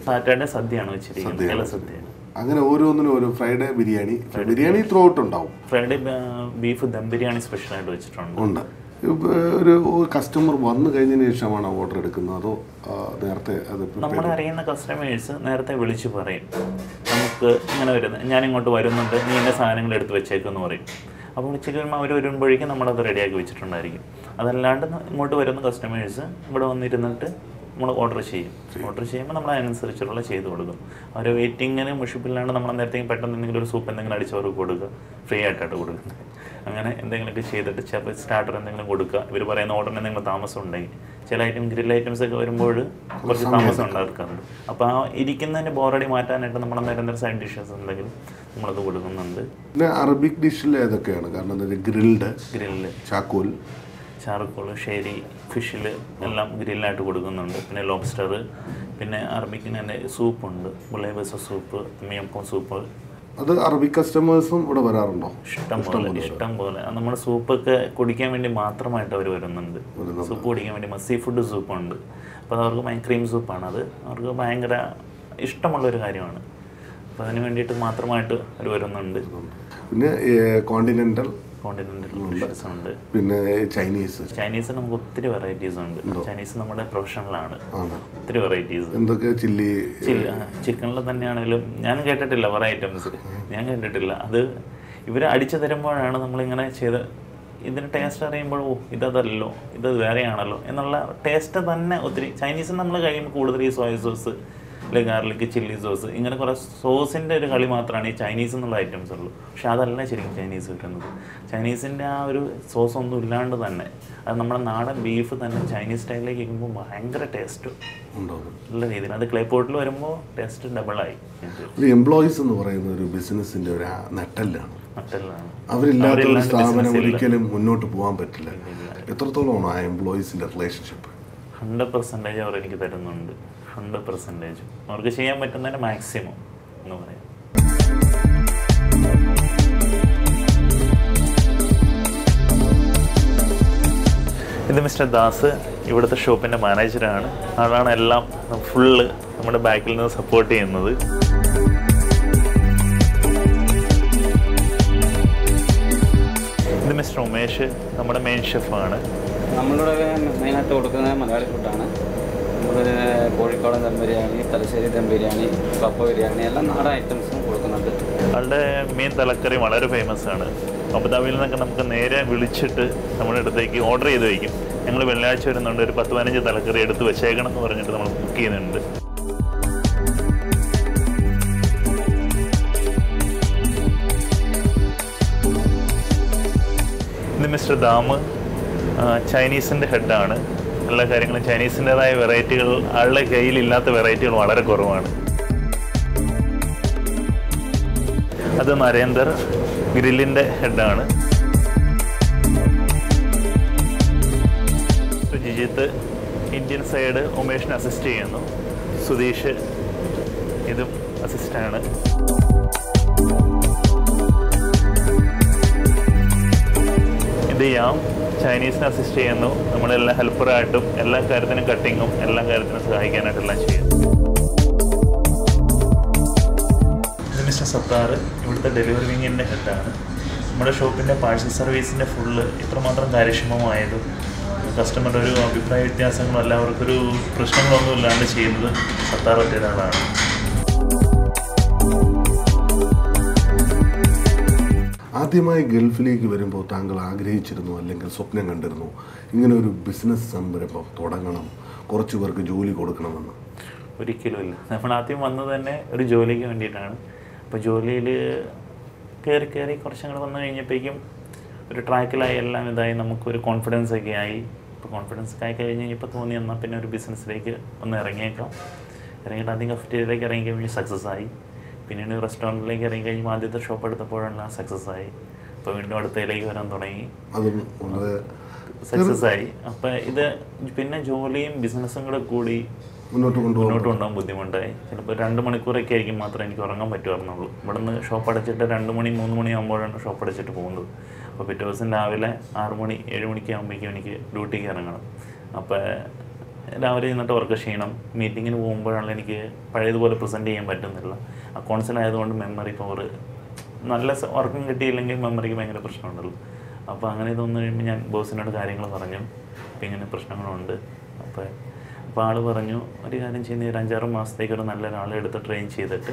സാറ്റർഡേ സദ്യയാണ് വെച്ചിരിക്കുന്നത്, ഇല സദ്യ. അങ്ങനെ ഓരോന്നിനും ഓരോ ഫ്രൈഡേ ബിരിയാണി ത്രൂ ഔട്ട് ഉണ്ടാവും. ഫ്രൈഡേ ബീഫ് ദം ബിരിയാണി സ്പെഷ്യലായിട്ട് വെച്ചിട്ടുണ്ട്. ഒരു കസ്റ്റമർ വന്നു കഴിഞ്ഞതിന് ശേഷമാണ് ഓർഡർ എടുക്കുന്നത്, അതോ നേരത്തെ? അത് നമ്മൾ അറിയുന്ന കസ്റ്റമേഴ്സ് നേരത്തെ വിളിച്ചു പറയും, നമുക്ക് ഇങ്ങനെ വരുന്നത്, ഞാൻ ഇങ്ങോട്ട് വരുന്നുണ്ട്, നീ എൻ്റെ സാധനങ്ങൾ എടുത്ത് വെച്ചേക്കെന്ന് പറയും. അപ്പോൾ ഉച്ചയ്ക്ക് വരുമ്പോൾ അവർ വരുമ്പോഴേക്കും നമ്മളത് റെഡിയാക്കി വെച്ചിട്ടുണ്ടായിരിക്കും. അതല്ലാണ്ട് ഇങ്ങോട്ട് വരുന്ന കസ്റ്റമേഴ്സ് ഇവിടെ വന്നിരുന്നിട്ട് നമ്മൾ ഓർഡർ ചെയ്യുമ്പോൾ നമ്മൾ അതിനനുസരിച്ചുള്ള ചെയ്ത് കൊടുക്കും. അവർ വെയിറ്റിങ്ങിന് മുഷിപ്പില്ലാണ്ട് നമ്മൾ നേരത്തേക്കും പെട്ടെന്ന് എന്തെങ്കിലും ഒരു സൂപ്പ് എന്തെങ്കിലും അടിച്ചവർക്ക് കൊടുക്കുക, ഫ്രീ ആയിട്ടാണ് കൊടുക്കുന്നത്. അങ്ങനെ എന്തെങ്കിലുമൊക്കെ ചെയ്തിട്ട് ചിലപ്പോൾ സ്റ്റാർട്ടർ എന്തെങ്കിലും കൊടുക്കുക. ഇവർ പറയുന്ന ഓർഡറിന് എന്തെങ്കിലും താമസം ഉണ്ടെങ്കിൽ ചില ഗ്രിൽ ഐറ്റംസ് ഒക്കെ വരുമ്പോൾ കുറച്ച് താമസം ഉണ്ടാക്കാറുണ്ട്. അപ്പോൾ ആ ഇരിക്കുന്നതിൻ്റെ ബോറടി മാറ്റാനായിട്ട് നമ്മൾ നിരന്തരം സൈഡ് ഡിഷസ് എന്തെങ്കിലും നമ്മളത് കൊടുക്കുന്നുണ്ട്. പിന്നെ അറബിക് ഡിഷിൽ ഏതൊക്കെയാണ്? കാരണം ഗ്രില്ല്, ചാർക്കോൾ, ഷേരി, ഫിഷിൽ എല്ലാം ഗ്രില്ലായിട്ട് കൊടുക്കുന്നുണ്ട്. പിന്നെ ലോബ്സ്റ്റർ, പിന്നെ അറബിക്കിന് തന്നെ സൂപ്പുണ്ട്, ബുളൈബസ സൂപ്പ്, മിയപ്പം സൂപ്പ്, അത് അറബിക് കസ്റ്റമേഴ്സും ഇവിടെ വരാറുണ്ടോ? ഇഷ്ടം പോലെ നമ്മുടെ സൂപ്പൊക്കെ കുടിക്കാൻ വേണ്ടി മാത്രമായിട്ട് അവർ വരുന്നുണ്ട്. സൂപ്പ് കുടിക്കാൻ വേണ്ടി സീ ഫുഡ് സൂപ്പുണ്ട്. അപ്പോൾ അത് അവർക്ക് ക്രീം സൂപ്പാണ്. അത് അവർക്ക് ഭയങ്കര ഇഷ്ടമുള്ളൊരു കാര്യമാണ്. അപ്പോൾ അതിന് വേണ്ടിയിട്ട് മാത്രമായിട്ട് അവർ വരുന്നുണ്ട്. പിന്നെ കോണ്ടിനെൻ്റൽ ഡിഷസ് ഉണ്ട്. പിന്നെ ചൈനീസ് നമുക്ക് ഒത്തിരി വെറൈറ്റീസ് ഉണ്ട്. ചൈനീസ് നമ്മുടെ പ്രൊഫഷണലാണ്. ഒത്തിരി വെറൈറ്റീസ്. എന്തൊക്കെ ചിക്കനിൽ തന്നെയാണെങ്കിലും ഞാൻ കേട്ടിട്ടില്ല കുറേ ഐറ്റംസ്. ഞാൻ കേട്ടിട്ടില്ല. അത് ഇവർ അടിച്ചു തരുമ്പോഴാണ് നമ്മളിങ്ങനെ ചെയ്ത് ഇതിന് ടേസ്റ്റ് അറിയുമ്പോൾ ഇതല്ലോ ഇത് വേറെയാണല്ലോ എന്നുള്ള ടേസ്റ്റ് തന്നെ ഒത്തിരി. ചൈനീസിന് നമ്മൾ കഴിയുമ്പോൾ കൂടുതൽ ഈ സോയ സോസ് അല്ലെങ്കിൽ ഗാർലിക് ചില്ലി സോസ് ഇങ്ങനെ കുറേ സോസിൻ്റെ ഒരു കളി മാത്രമാണ് ഈ ചൈനീസ് എന്നുള്ള ഐറ്റംസ് ഉള്ളൂ. പക്ഷെ അതല്ല ശരിക്കും ചൈനീസ് കിട്ടുന്നത്. ചൈനീസിൻ്റെ ആ ഒരു സോസ് ഒന്നും ഇല്ലാണ്ട് തന്നെ അത് നമ്മുടെ നാടൻ ബീഫ് തന്നെ ചൈനീസ് സ്റ്റൈലിലേക്ക് കഴിക്കുമ്പോൾ ഭയങ്കര ടേസ്റ്റ് നല്ല രീതിയിൽ. അത് ക്ലേ പോട്ടിൽ വരുമ്പോൾ ടേസ്റ്റ് ഡബിളായി. എംപ്ലോയീസ് എന്ന് പറയുന്ന ഒരു ബിസിനസ്സിൻ്റെ ഒരു നട്ടെല്ലാണ്. അവരില്ലാത്ത ഒരു സ്ഥാപനം ഒരിക്കലും മുന്നോട്ട് പോകാൻ പറ്റില്ല. എത്രത്തോളമാണ് ആ എംപ്ലോയീസിൻ്റെ റിലേഷൻഷിപ്പ്? 100% അവർ എനിക്ക് തരുന്നുണ്ട്. 100% അവർക്ക് ചെയ്യാൻ പറ്റുന്നതിന് മാക്സിമം എന്ന് പറയാം. ഇത് മിസ്റ്റർ ദാസ് ഇവിടുത്തെ ഷോപ്പിൻ്റെ മാനേജറാണ്. ആളാണ് എല്ലാം ഫുള്ള് നമ്മുടെ ബാക്കിൽ നിന്ന് സപ്പോർട്ട് ചെയ്യുന്നത്. ഇത് മിസ്റ്റർ ഉമേഷ് നമ്മുടെ മെയിൻ ഷെഫാണ്. നമ്മളിവിടെ മെയിനായിട്ട് കൊടുക്കുന്നത് മലയാളി ഫുഡാണ്. നമ്മൾ കോഴിക്കോടൻ ദം ബിരിയാണി, തലശ്ശേരി ദം ബിരിയാണി, കപ്പ ബിരിയാണി എല്ലാം നാടൻ ഐറ്റംസും കൊടുക്കുന്നുണ്ട്. ആളുടെ മീൻ തലക്കറി വളരെ ഫേമസ് ആണ്. അബുദാബിയിൽ നിന്നൊക്കെ നമുക്ക് നേരെ വിളിച്ചിട്ട് നമ്മുടെ അടുത്തേക്ക് ഓർഡർ ചെയ്ത് വയ്ക്കും. ഞങ്ങൾ വെള്ളിയാഴ്ച വരുന്നുണ്ട്, ഒരു 10-15 തലക്കറി എടുത്ത് വെച്ചേക്കണം എന്ന് പറഞ്ഞിട്ട് നമ്മൾ ബുക്ക് ചെയ്യുന്നുണ്ട്. ഇത് മിസ്റ്റർ ദാമ് ചൈനീസിൻ്റെ ഹെഡാണ്. എല്ലാ കാര്യങ്ങളും ചൈനീസിൻ്റെതായ വെറൈറ്റികൾ ആളുടെ കയ്യിലില്ലാത്ത വെറൈറ്റികൾ വളരെ കുറവാണ്. അത് നരേന്ദർ ഗ്രില്ലിൻ്റെ ഹെഡാണ്. ജിജിത്ത് ഇന്ത്യൻ സൈഡ് ഉമേഷിനെ അസിസ്റ്റ് ചെയ്യുന്നു. സുധീഷ് ഇതും അസിസ്റ്റാണ്. ഇത് യാം ചൈനീസിനെ അസിസ്റ്റ് ചെയ്യുന്നു. നമ്മളെല്ലാം ഹെൽപ്പറായിട്ടും എല്ലാ കാര്യത്തിനും കട്ടിങ്ങും എല്ലാ കാര്യത്തിനും സഹായിക്കാനായിട്ടെല്ലാം ചെയ്യും. ഇത് മിസ്റ്റർ സത്താർ ഇവിടുത്തെ ഡെലിവറി വിങ്ങിൻ്റെ ഹെഡാണ്. നമ്മുടെ ഷോപ്പിൻ്റെ പാഴ്സൽ സർവീസിൻ്റെ ഫുള്ള് ഇത്രമാത്രം കാര്യക്ഷമമായതും കസ്റ്റമറുടെ ഒരു അഭിപ്രായ വ്യത്യാസങ്ങളും എല്ലാവർക്കൊരു പ്രശ്നങ്ങളൊന്നും ഇല്ലാണ്ട് ചെയ്യുന്നത് സത്താർ ഒറ്റൊരാളാണ്. ആദ്യമായി ഗൾഫിലേക്ക് വരുമ്പോൾ താങ്കൾ ആഗ്രഹിച്ചിരുന്നു അല്ലെങ്കിൽ സ്വപ്നം കണ്ടിരുന്നു ഇങ്ങനെ ഒരു ബിസിനസ് സംരംഭം തുടങ്ങണം, കുറച്ച് പേർക്ക് ജോലി കൊടുക്കണമെന്ന്? ഒരിക്കലുമില്ല. നമ്മൾ ആദ്യം വന്നത് തന്നെ ഒരു ജോലിക്ക് വേണ്ടിയിട്ടാണ്. അപ്പോൾ ജോലിയിൽ കയറി കുറച്ചങ്ങൾ വന്നു കഴിഞ്ഞപ്പോഴേക്കും ഒരു ട്രാക്കിലായി എല്ലാം ഇതായി നമുക്കൊരു കോൺഫിഡൻസ് ഒക്കെ ആയി. ഇപ്പോൾ കോൺഫിഡൻസ് ആയി കഴിഞ്ഞ് ഇപ്പോൾ തോന്നി എന്നാൽ പിന്നെ ഒരു ബിസിനസ്സിലേക്ക് ഒന്ന് ഇറങ്ങിയേക്കാം. ഇറങ്ങിയിട്ട് ആദ്യം കഫറ്റീരിയയിലേക്ക് ഇറങ്ങി കഴിഞ്ഞ് സക്സസ് ആയി. പിന്നീട് റെസ്റ്റോറൻറ്റിലേക്ക് ഇറങ്ങി കഴിഞ്ഞാൽ ആദ്യത്തെ ഷോപ്പ് എടുത്തപ്പോഴെല്ലാം സക്സസ് ആയി. അപ്പോൾ വീണ്ടും അടുത്തയിലേക്ക് വരാൻ തുടങ്ങി, സക്സസ് ആയി. അപ്പം ഇത് പിന്നെ ജോലിയും ബിസിനസ്സും കൂടെ കൂടി മുന്നോട്ട് കൊണ്ടുപോകാൻ ബുദ്ധിമുട്ടായി. ചിലപ്പോൾ 2 മണിക്കൂറൊക്കെ ആയിരിക്കും മാത്രമേ എനിക്ക് ഉറങ്ങാൻ പറ്റുമായിരുന്നുള്ളൂ. ഇവിടെ നിന്ന് ഷോപ്പ് അടച്ചിട്ട് 2 മണി 3 മണി ആകുമ്പോഴാണ് ഷോപ്പ് അടച്ചിട്ട് പോകുന്നത്. അപ്പോൾ പിറ്റേ ദിവസം രാവിലെ 6 മണി 7 മണിക്ക് ആകുമ്പോഴേക്കും എനിക്ക് ഡ്യൂട്ടിക്ക് ഇറങ്ങണം. അപ്പോൾ രാവിലെ നിന്നിട്ട് വർക്ക് ചെയ്യണം. മീറ്റിങ്ങിന് പോകുമ്പോഴാണ് എനിക്ക് പഴയതുപോലെ പ്രസൻറ്റ് ചെയ്യാൻ പറ്റുന്നില്ല. അക്കൗണ്ട്സിലായതുകൊണ്ട് മെമ്മറി പവർ നല്ല വർക്കും കിട്ടിയില്ലെങ്കിൽ മെമ്മറിക്ക് ഭയങ്കര പ്രശ്നമുണ്ടല്ലോ. അപ്പോൾ അങ്ങനെ ഇതൊന്നു കഴിയുമ്പോൾ ഞാൻ ബോസിനോട് കാര്യങ്ങൾ പറഞ്ഞു. അപ്പോൾ ഇങ്ങനെ പ്രശ്നങ്ങളുണ്ട്. അപ്പോൾ ആൾ പറഞ്ഞു, ഒരു കാര്യം ചെയ്യുന്ന ഒരു 5-6 മാസത്തേക്ക് ഒരു നല്ല ഒരാളെ എടുത്ത് ട്രെയിൻ ചെയ്തിട്ട്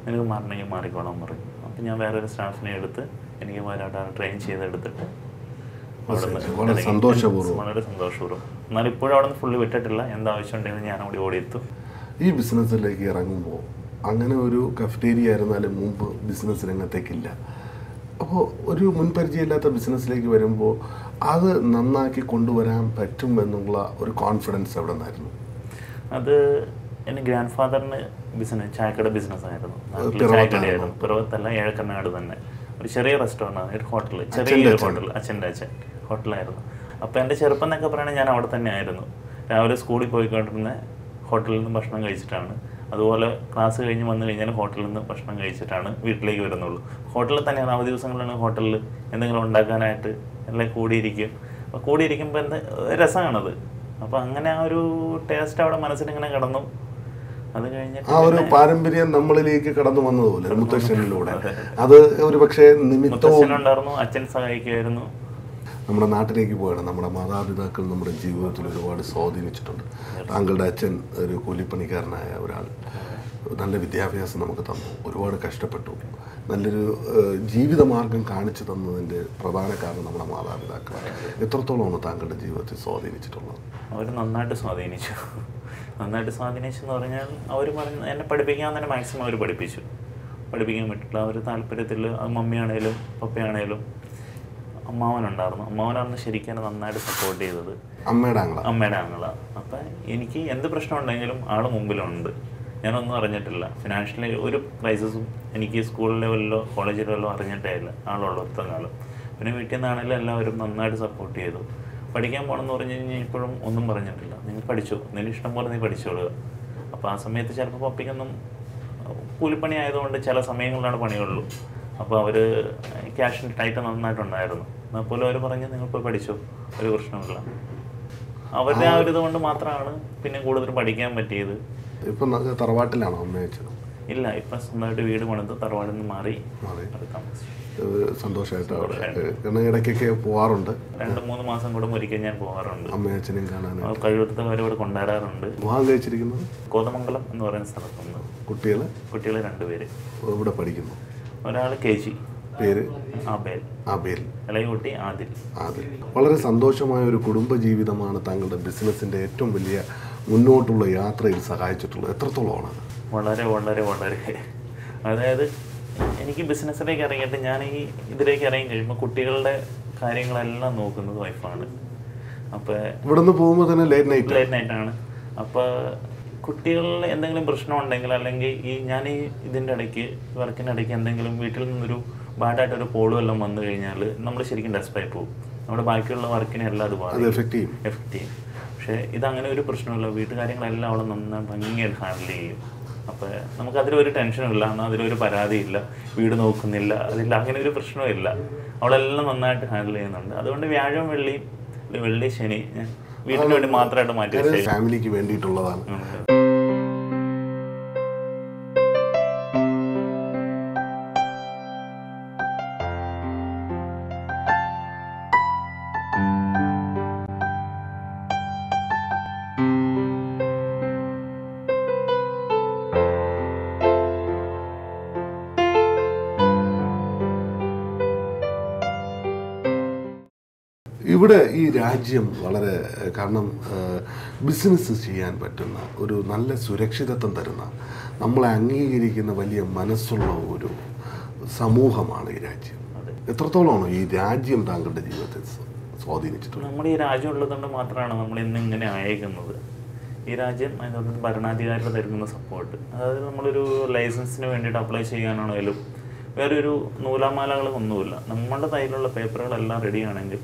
എനിക്ക് മാറണമെങ്കിൽ മാറിക്കോളാൻ പറഞ്ഞു. അപ്പോൾ ഞാൻ വേറൊരു സ്റ്റാഫിനെ എടുത്ത് എനിക്ക് വരാട്ടാണ് ട്രെയിൻ ചെയ്തെടുത്തിട്ട് വളരെ സന്തോഷപൂർവ്വം. എന്നാൽ ഇപ്പോഴും അവിടെ നിന്ന് ഫുള്ള് വിട്ടിട്ടില്ല. എന്താവശ്യം ഉണ്ടെങ്കിൽ ഞാൻ അവിടെ ഓടിയെത്തും. ഈ ബിസിനസ്സിലേക്ക് ഇറങ്ങുമ്പോൾ അങ്ങനെ ഒരു കഫറ്റേരിയ ആയിരുന്നാലും മുമ്പ് ബിസിനസ് രംഗത്തേക്കില്ല. അപ്പോൾ ഒരു മുൻപരിചയമില്ലാത്ത ബിസിനസ്സിലേക്ക് വരുമ്പോൾ അത് നന്നാക്കി കൊണ്ടുവരാൻ പറ്റും എന്നുള്ള ഒരു കോൺഫിഡൻസ് എവിടെ നിന്നായിരുന്നു? അത് എൻ്റെ ഗ്രാൻഡ് ഫാദറിന് ചായക്കട ബിസിനസ്സായിരുന്നു. ചായക്കടയായിരുന്നു. പിറവത്തല്ല, ഏഴക്കണ്ണാട് തന്നെ ഒരു ചെറിയ റെസ്റ്റോറൻ്റാണ്, ഒരു ഹോട്ടൽ, ചെറിയൊരു ഹോട്ടൽ, അച്ഛൻ്റെ ഹോട്ടലായിരുന്നു. അപ്പോൾ എൻ്റെ ചെറുപ്പം എന്നൊക്കെ പറയുന്നത് ഞാൻ അവിടെ തന്നെ ആയിരുന്നു. രാവിലെ സ്കൂളിൽ പോയിക്കൊണ്ടിരുന്ന ഹോട്ടലിൽ നിന്ന് ഭക്ഷണം കഴിച്ചിട്ടാണ്. അതുപോലെ ക്ലാസ് കഴിഞ്ഞ് വന്നു കഴിഞ്ഞാൽ ഹോട്ടലിൽ നിന്ന് ഭക്ഷണം കഴിച്ചിട്ടാണ് വീട്ടിലേക്ക് വരുന്നുള്ളൂ. ഹോട്ടലിൽ തന്നെയാണ് അവധി ദിവസങ്ങളിലാണ് ഹോട്ടലിൽ എന്തെങ്കിലും ഉണ്ടാക്കാനായിട്ട് എല്ലാം കൂടിയിരിക്കും. അപ്പോൾ കൂടിയിരിക്കുമ്പോൾ രസമാണത്. അപ്പോൾ അങ്ങനെ ആ ഒരു ടേസ്റ്റ് അവിടെ മനസ്സിലിങ്ങനെ കിടന്നു. അത് കഴിഞ്ഞിട്ട് ആ ഒരു പാരമ്പര്യം നമ്മളിലേക്ക് കടന്നു വന്നതുപോലെ മുത്തശ്ശനിലൂടെ അത് ഒരു പക്ഷേ നിമിത്തമുണ്ടായിരുന്നു. അച്ഛൻ സഹായിക്കുമായിരുന്നു. നമ്മുടെ നാട്ടിലേക്ക് പോയാണ്. നമ്മുടെ മാതാപിതാക്കൾ നമ്മുടെ ജീവിതത്തിൽ ഒരുപാട് സ്വാധീനിച്ചിട്ടുണ്ട്. താങ്കളുടെ അച്ഛൻ ഒരു കൂലിപ്പണിക്കാരനായ ഒരാൾ, നല്ല വിദ്യാഭ്യാസം നമുക്ക് തന്നു, ഒരുപാട് കഷ്ടപ്പെട്ടു, നല്ലൊരു ജീവിതമാർഗം കാണിച്ചു തന്നതിൻ്റെ പ്രധാന കാരണം നമ്മുടെ മാതാപിതാക്കളാണ്. എത്രത്തോളമാണ് താങ്കളുടെ ജീവിതത്തിൽ സ്വാധീനിച്ചിട്ടുള്ളത്? അവർ നന്നായിട്ട് സ്വാധീനിച്ചു. എന്ന് പറഞ്ഞാൽ അവർ എന്നെ പഠിപ്പിക്കാൻ തന്നെ മാക്സിമം അവർ പഠിപ്പിക്കാൻ പറ്റില്ല. അവർ താല്പര്യത്തിൽ അത് മമ്മിയാണേലും പപ്പയാണേലും അമ്മാവനുണ്ടായിരുന്നു. അമ്മാവനായിരുന്നു ശരിക്കും നന്നായിട്ട് സപ്പോർട്ട് ചെയ്തത്. അമ്മയുടെ ആങ്ങള. അപ്പം എനിക്ക് എന്ത് പ്രശ്നം ഉണ്ടെങ്കിലും ആൾ മുമ്പിലുണ്ട്. ഞാനൊന്നും അറിഞ്ഞിട്ടില്ല. ഫിനാൻഷ്യലി ഒരു ക്രൈസിസും എനിക്ക് സ്കൂൾ ലെവലിലോ കോളേജ് ലെവലിലോ അറിഞ്ഞിട്ടേ ഇല്ല ആളുള്ളത്ര കാലം. പിന്നെ വീട്ടിൽ നിന്നാണെങ്കിലും എല്ലാവരും നന്നായിട്ട് സപ്പോർട്ട് ചെയ്തു. പഠിക്കാൻ പോകണമെന്ന് പറഞ്ഞു കഴിഞ്ഞാൽ ഇപ്പോഴും ഒന്നും പറഞ്ഞിട്ടില്ല. നിങ്ങൾ പഠിച്ചോ, നിന്റെ ഇഷ്ടം പോലെ നീ പഠിച്ചോളുക. അപ്പോൾ ആ സമയത്ത് ചിലപ്പോൾ പപ്പിക്കൊന്നും കൂലിപ്പണി ആയതുകൊണ്ട് ചില സമയങ്ങളിലാണ് പണിയുള്ളൂ. അപ്പോൾ അവർ ക്യാഷിൻ്റെ ടൈറ്റ് നന്നായിട്ടുണ്ടായിരുന്നു. എന്നാൽ പോലും അവർ പറഞ്ഞ് നിങ്ങൾ പോയി പഠിച്ചോ, ഒരു പ്രശ്നമില്ല. അവരുടെ ആ ഒരു ഇതുകൊണ്ട് മാത്രമാണ് പിന്നെ കൂടുതൽ പഠിക്കാൻ പറ്റിയത്. ഇപ്പം തറവാട്ടിലാണോ അമ്മ വെച്ചത്? ഇല്ല, ഇപ്പം സ്വന്തമായിട്ട് വീട് പണിത് തറവാടിൽ നിന്ന് മാറി താമസിച്ചു. സന്തോഷമായിട്ട് അവിടെ കാരണം ഇടയ്ക്കൊക്കെ പോകാറുണ്ട്. 2-3 മാസം കൂടെ ഒരിക്കൽ ഞാൻ പോകാറുണ്ട്. അമ്മയച്ഛനും കാണാൻ കഴിവെടുത്ത അവരിവിടെ കൊണ്ടുവരാറുണ്ട്. വിവാഹം കഴിച്ചിരിക്കുന്നത് കോതമംഗലം എന്ന് പറയുന്ന സ്ഥലത്തുണ്ട്. കുട്ടികൾ 2 പേര് ഇവിടെ പഠിക്കുന്നു. ഒരാൾ KG, പേര് ആബേൽ, ഇളയ കുട്ടി ആദിൽ. വളരെ സന്തോഷമായ ഒരു കുടുംബജീവിതമാണ് താങ്കളുടെ ബിസിനസ്സിൻ്റെ ഏറ്റവും വലിയ മുന്നോട്ടുള്ള യാത്രയിൽ സഹായിച്ചിട്ടുള്ളത്. എത്രത്തോളമാണ്? വളരെ വളരെ വളരെ അതായത് എനിക്ക് ബിസിനസ്സിലേക്ക് ഇറങ്ങിയിട്ട് ഞാൻ ഇതിലേക്ക് ഇറങ്ങി കഴിയുമ്പോൾ കുട്ടികളുടെ കാര്യങ്ങളെല്ലാം നോക്കുന്നത് വൈഫാണ്. അപ്പോൾ ഇവിടെ നിന്ന് പോകുമ്പോൾ തന്നെ ലേറ്റ് നൈറ്റാണ്. അപ്പോൾ കുട്ടികളിൽ എന്തെങ്കിലും പ്രശ്നം ഉണ്ടെങ്കിൽ അല്ലെങ്കിൽ ഞാൻ ഇതിൻ്റെ ഇടയ്ക്ക് വർക്കിനിടയ്ക്ക് എന്തെങ്കിലും വീട്ടിൽ നിന്നൊരു ബാഡായിട്ടൊരു കോളും എല്ലാം വന്നു കഴിഞ്ഞാൽ നമ്മൾ ശരിക്കും ഡെസ്പായി പോകും. നമ്മുടെ ബാക്കിയുള്ള വർക്കിനെ എല്ലാം അത് എഫക്റ്റ് ചെയ്യും. പക്ഷേ ഇതങ്ങനെ ഒരു പ്രശ്നമില്ല. വീട്ടുകാര്യങ്ങളെല്ലാം അവളെ നന്നായി ഭംഗിയായിട്ട് ഹാൻഡിൽ ചെയ്യും. അപ്പോൾ നമുക്കതിലൊരു ടെൻഷനും ഇല്ല, എന്നാൽ അതിലൊരു പരാതിയില്ല, വീട് നോക്കുന്നില്ല, അതില്ല, അങ്ങനെ ഒരു പ്രശ്നവും ഇല്ല. അവളെല്ലാം നന്നായിട്ട് ഹാൻഡിൽ ചെയ്യുന്നുണ്ട്. അതുകൊണ്ട് വ്യാഴം വെള്ളി ശനി ഞാൻ വീട്ടിന് വേണ്ടി മാത്രമായിട്ട് മാറ്റി ഫാമിലിക്ക് വേണ്ടിയിട്ടുള്ളതാണ്. ഇവിടെ ഈ രാജ്യം വളരെ കാരണം ബിസിനസ് ചെയ്യാൻ പറ്റുന്ന ഒരു നല്ല സുരക്ഷിതത്വം തരുന്ന നമ്മളെ അംഗീകരിക്കുന്ന വലിയ മനസ്സുള്ള ഒരു സമൂഹമാണ് ഈ രാജ്യം. എത്രത്തോളമാണോ ഈ രാജ്യം താങ്കളുടെ ജീവിതത്തെ സ്വാധീനിച്ചിട്ടുള്ളത്? നമ്മുടെ ഈ രാജ്യം ഉള്ളതുകൊണ്ട് മാത്രമാണ് നമ്മൾ ഇന്ന് ഇങ്ങനെ അയക്കുന്നത്. ഈ രാജ്യം അതിനകത്ത് ഭരണാധികാരികൾ തരുന്ന സപ്പോർട്ട്, അതായത് നമ്മളൊരു ലൈസൻസിന് വേണ്ടിയിട്ട് അപ്ലൈ ചെയ്യാനാണെങ്കിലും വേറൊരു നൂലാമാലകളൊന്നുമില്ല. നമ്മളുടെ കയ്യിലുള്ള പേപ്പറുകളെല്ലാം റെഡിയാണെങ്കിൽ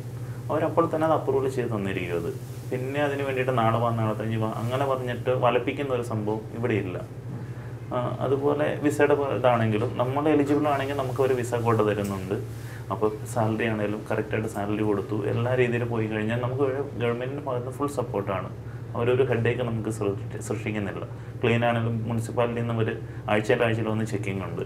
അവരപ്പോൾ തന്നെ അത് അപ്രൂവൽ ചെയ്ത് തന്നിരിക്കും. അത് പിന്നെ അതിന് വേണ്ടിയിട്ട് നാളെ അങ്ങനെ പറഞ്ഞിട്ട് വലപ്പിക്കുന്ന ഒരു സംഭവം ഇവിടെ ഇല്ല. അതുപോലെ വിസയുടെ ഇതാണെങ്കിലും നമ്മൾ എലിജിബിൾ ആണെങ്കിൽ നമുക്ക് ഒരു വിസ കോട്ട തരുന്നുണ്ട്. അപ്പോൾ സാലറി ആണെങ്കിലും കറക്റ്റായിട്ട് സാലറി കൊടുത്തു എല്ലാ രീതിയിലും പോയി കഴിഞ്ഞാൽ നമുക്ക് ഗവൺമെൻറ്റിൻ്റെ ഭാഗത്ത് ഫുൾ സപ്പോർട്ടാണ്. അവരൊരു ഹെഡേക്ക് നമുക്ക് സൃഷ്ടിക്കുന്നില്ല. ക്ലീൻ ആണെങ്കിലും മുനിസിപ്പാലിറ്റിയിൽ നിന്ന് ഒരു ആഴ്ചയിൽ വന്ന് ചെക്കിംഗ് ഉണ്ട്.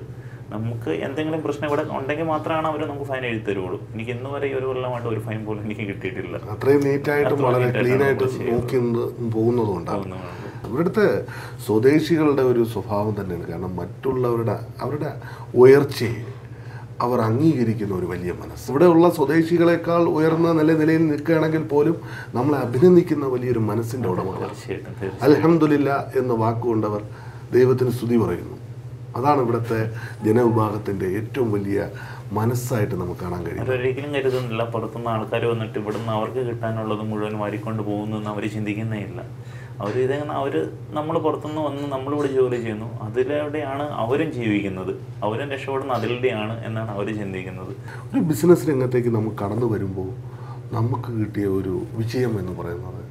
നമുക്ക് എന്തെങ്കിലും പ്രശ്നം ഇവിടെ ഉണ്ടെങ്കിൽ മാത്രമാണ് അവർ നമുക്ക് ഫൈൻ എഴുതി തരുള്ളൂ. എനിക്ക് ഇന്ന് വരെ ഒരു കൊല്ലമായിട്ട് ഒരു ഫൈൻ പോലും എനിക്ക് കിട്ടിയിട്ടില്ല. അത്രയും നീറ്റായിട്ടും വളരെ ക്ലീനായിട്ട് നോക്കി പോകുന്നതുകൊണ്ടാണ്. ഇവിടുത്തെ സ്വദേശികളുടെ ഒരു സ്വഭാവം തന്നെയാണ്. കാരണം അവരുടെ ഉയർച്ചയെ അവർ അംഗീകരിക്കുന്ന ഒരു വലിയ മനസ്സ്. ഇവിടെയുള്ള സ്വദേശികളെക്കാൾ ഉയർന്ന നിലയിൽ നിൽക്കുകയാണെങ്കിൽ പോലും നമ്മളെ അഭിനന്ദിക്കുന്ന വലിയൊരു മനസ്സിൻ്റെ ഉടമകളാണ്. അൽഹംദുലില്ലാ എന്ന വാക്കുകൊണ്ട് അവർ ദൈവത്തിന് സ്തുതി പറയുന്നു. അതാണ് ഇവിടുത്തെ ജനവിഭാഗത്തിൻ്റെ ഏറ്റവും വലിയ മനസ്സായിട്ട് നമുക്ക് കാണാൻ കഴിയും. അവരൊരിക്കലും കരുതുന്നില്ല പുറത്തുനിന്ന് ആൾക്കാർ വന്നിട്ട് ഇവിടുന്ന് അവർക്ക് കിട്ടാനുള്ളത് മുഴുവൻ വാരിക്കൊണ്ട് പോകുന്നു അവർ ചിന്തിക്കുന്നേ ഇല്ല. അവർ നമ്മൾ പുറത്തുനിന്ന് വന്ന് നമ്മളിവിടെ ജോലി ചെയ്യുന്നു, അതിലൂടെയാണ് അവരും ജീവിക്കുന്നത്, അവരും രക്ഷപ്പെടുന്ന അതിലൂടെയാണ് എന്നാണ് അവർ ചിന്തിക്കുന്നത്. ഒരു ബിസിനസ് രംഗത്തേക്ക് നമുക്ക് കടന്നു വരുമ്പോൾ നമുക്ക് കിട്ടിയ ഒരു വിജയം എന്ന് പറയുന്നത്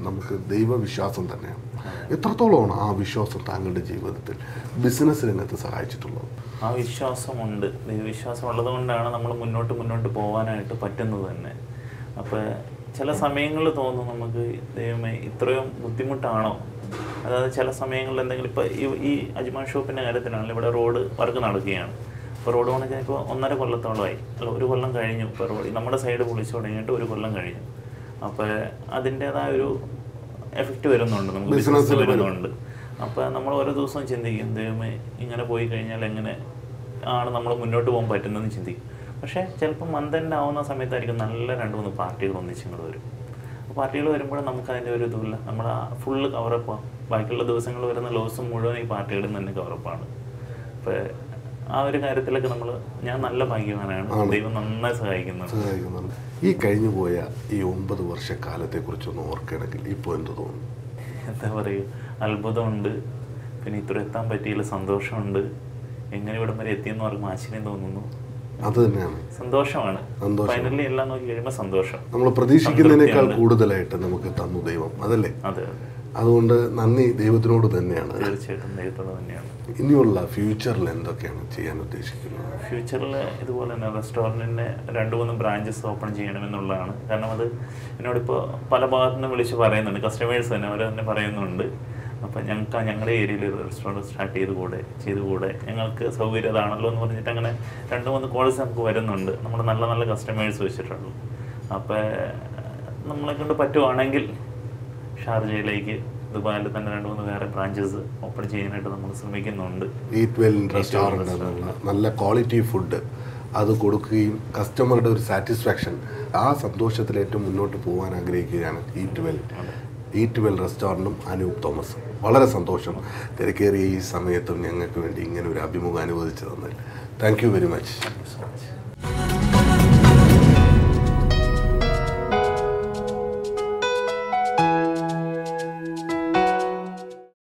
നമുക്ക് ദൈവവിശ്വാസം തന്നെയാണ്. എത്രത്തോളമാണ് ആ വിശ്വാസം താങ്കളുടെ ജീവിതത്തിൽ ബിസിനസ് രംഗത്ത് സഹായിച്ചിട്ടുള്ളത്? ആ വിശ്വാസമുണ്ട്. ദൈവവിശ്വാസം ഉള്ളത് കൊണ്ടാണ് നമ്മൾ മുന്നോട്ട് പോകാനായിട്ട് പറ്റുന്നത് തന്നെ. അപ്പോൾ ചില സമയങ്ങളിൽ തോന്നും നമുക്ക്, ദൈവമേ ഇത്രയും ബുദ്ധിമുട്ടാണോ? അതായത് ചില സമയങ്ങളിൽ എന്തെങ്കിലും ഇപ്പോൾ ഈ അജ്മാൻ ഷോപ്പിൻ്റെ കാര്യത്തിലാണെങ്കിൽ ഇവിടെ റോഡ് വർക്ക് നടക്കുകയാണ്. ഇപ്പോൾ റോഡ് പണിക്കാൻ ഇപ്പോൾ 1.5 കൊല്ലത്തോളമായി, അല്ല 1 കൊല്ലം കഴിഞ്ഞു. ഇപ്പോൾ റോഡ് നമ്മുടെ സൈഡ് പൊളിച്ചു തുടങ്ങിയിട്ട് 1 കൊല്ലം കഴിഞ്ഞു. അപ്പോൾ അതിൻ്റേതായ ഒരു എഫക്റ്റ് വരുന്നുണ്ട്, നമുക്ക് ബിസിനസ് വരുന്നുണ്ട്. അപ്പോൾ നമ്മൾ ഓരോ ദിവസവും ചിന്തിക്കും, ദൈവമേ ഇങ്ങനെ പോയി കഴിഞ്ഞാൽ എങ്ങനെ ആണ് നമ്മൾ മുന്നോട്ട് പോകാൻ പറ്റുന്നതെന്ന് ചിന്തിക്കും. പക്ഷേ ചിലപ്പോൾ മന്ത് എൻഡ് ആവുന്ന സമയത്തായിരിക്കും നല്ല 2-3 പാർട്ടികൾ ഒന്നിച്ചിങ്ങോട്ട് വരും. പാർട്ടികൾ വരുമ്പോൾ നമുക്ക് അതിൻ്റെ ഒരു ഇതുമില്ല, നമ്മൾ ഫുള്ള് കവറപ്പാണ്. ബാക്കിയുള്ള ദിവസങ്ങൾ വരുന്ന ലോസും മുഴുവൻ ഈ പാർട്ടികളിൽ നിന്ന് തന്നെ കവറപ്പാണ്. അപ്പോൾ ആ ഒരു കാര്യത്തിലൊക്കെ ഞാൻ നല്ല ഭാഗ്യവാനാണ്. ദൈവം നന്നായി സഹായിക്കുന്നുണ്ട്. ഈ കഴിഞ്ഞു പോയ ഈ 9 വർഷക്കാലത്തെക്കുറിച്ചൊന്ന് ഓർക്കുകയാണെങ്കിൽ ഇപ്പോൾ എന്ത് തോന്നുന്നു? എന്താ പറയുക, അത്ഭുതമുണ്ട്. പിന്നെ ഇത്ര എത്താൻ പറ്റിയില്ല, സന്തോഷമുണ്ട്. എങ്ങനെ ഇവിടം വരെ എത്തിയെന്ന് പറയുമ്പോൾ ആശ്ചര്യം തോന്നുന്നു. അത് തന്നെയാണ്, സന്തോഷമാണ്. ഫൈനലി എല്ലാം നോക്കി കഴിയുമ്പോൾ സന്തോഷം. നമ്മൾ പ്രതീക്ഷിക്കുന്നതിനേക്കാൾ കൂടുതലായിട്ട് നമുക്ക് തന്നു ദൈവം, അതല്ലേ? അതെ. അതുകൊണ്ട് നന്ദി ദൈവത്തിനോട് തന്നെയാണ്. തീർച്ചയായിട്ടും ദൈവത്തോട് തന്നെയാണ്. ഇനിയുള്ള ഫ്യൂച്ചറിൽ എന്തൊക്കെയാണ് ചെയ്യാൻ ഉദ്ദേശിക്കുന്നത്? ഫ്യൂച്ചറിൽ ഇതുപോലെ തന്നെ റെസ്റ്റോറൻറ്റിൻ്റെ 2-3 ബ്രാഞ്ചസ് ഓപ്പൺ ചെയ്യണമെന്നുള്ളതാണ്. കാരണം അത് എന്നോടിപ്പോൾ പല ഭാഗത്തു നിന്ന് വിളിച്ച് പറയുന്നുണ്ട്, കസ്റ്റമേഴ്സ് തന്നെ അവർ തന്നെ പറയുന്നുണ്ട്. അപ്പോൾ ഞങ്ങളുടെ ഏരിയയിൽ ഒരു റെസ്റ്റോറൻറ്റ് സ്റ്റാർട്ട് ചെയ്തുകൂടെ ഞങ്ങൾക്ക് സൗകര്യം അതാണല്ലോ എന്ന് പറഞ്ഞിട്ട് അങ്ങനെ 2-3 കോൾസ് നമുക്ക് വരുന്നുണ്ട്. നമ്മൾ നല്ല കസ്റ്റമേഴ്സ് വെച്ചിട്ടുള്ളൂ. അപ്പോൾ നമ്മളെ കൊണ്ട് പറ്റുവാണെങ്കിൽ ഷാർജയിലേക്ക്, ദുബായിൽ തന്നെ 2-3 വേറെ ബ്രാഞ്ചസ് ഓപ്പൺ ചെയ്യാനായിട്ട് നമ്മൾ ശ്രമിക്കുന്നുണ്ട്. ഈറ്റ് വെൽ റെസ്റ്റോറൻറ്റ് എന്നുള്ള നല്ല ക്വാളിറ്റി ഫുഡ് അത് കൊടുക്കുകയും കസ്റ്റമറുടെ ഒരു സാറ്റിസ്ഫാക്ഷൻ, ആ സന്തോഷത്തിലേറ്റവും മുന്നോട്ട് പോകാൻ ആഗ്രഹിക്കുകയാണ് ഈറ്റ് വെൽ റെസ്റ്റോറൻറ്റും അനൂപ് തോമസ്. വളരെ സന്തോഷം തിരക്കേറിയ ഈ സമയത്തും ഞങ്ങൾക്ക് വേണ്ടി ഇങ്ങനെ ഒരു അഭിമുഖം അനുവദിച്ചു തന്നതിൽ. Thank you very much.